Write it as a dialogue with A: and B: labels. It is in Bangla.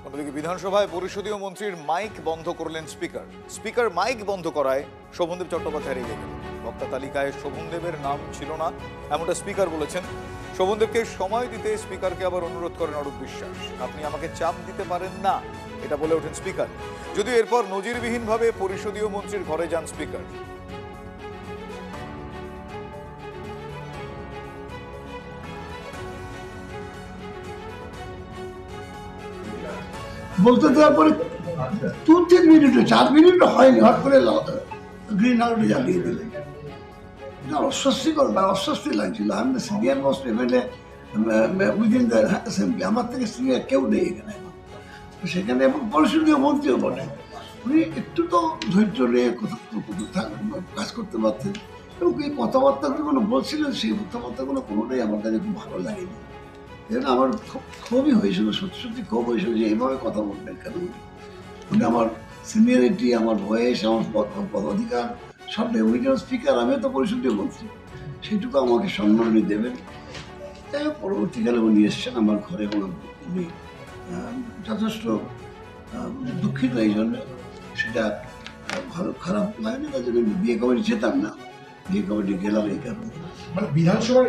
A: অন্যদিকে বিধানসভায় পরিষদীয় মন্ত্রীর মাইক বন্ধ করলেন স্পিকার। স্পিকার মাইক বন্ধ করায় শোভনদেব চট্টোপাধ্যায় রেগে গেলেন। বক্তা তালিকায় শোভনদেবের নাম ছিল না, এমনটা স্পিকার বলেছেন। শোভনদেবকে সময় দিতে স্পিকারকে আবার অনুরোধ করেন অরূপ বিশ্বাস। আপনি আমাকে চাপ দিতে পারেন না, এটা বলে ওঠেন স্পিকার। যদিও এরপর নজিরবিহীনভাবে পরিষদীয় মন্ত্রীর ঘরে যান স্পিকার।
B: বলতে দেওয়ার পরে 2-3 মিনিটে 4 মিনিটও হয়নি, হট করে গ্রিন আউটে জ্বালিয়ে দিলেন। এটা অস্বস্তিকর বা অস্বস্তি লাগছিল। আমি the senior most MLA within the assembly, আমার থেকে সিনিয়র কেউ নেই এখানে। সেখানে এবং পরিষদীয় মন্ত্রীও বটে, উনি একটু তো ধৈর্য নিয়ে কাজ করতে পারতেন। এবং এই কথাবার্তাগুলো বলছিলেন, সেই কথাবার্তাগুলো কোনোটাই আমার কাছে খুব ভালো লাগেনি। এজন্য আমার খুব ক্ষোভই হয়েছিল, সত্যি সত্যি ক্ষোভ হয়েছিল যে এইভাবে কথা বলবেন কেন উনি। আমার সিনিয়রিটি, আমার বয়স, আমার পদাধিকার সব নেই। উনি যেন স্পিকার, আমিও তো পরিষদীয় মন্ত্রী, সেটুকু আমাকে সম্মান উনি দেবেন। যাই হোক, পরবর্তীকালে উনি এসছেন আমার ঘরে এবং উনি যথেষ্ট দুঃখিত এই জন্য। সেটা ভালো খারাপ লাগেনি, তার জন্য বিয়ে কমিটি যেতাম না, বিয়ে কমিটি গেলাম এই কারণে।
C: মানে বিধানসভার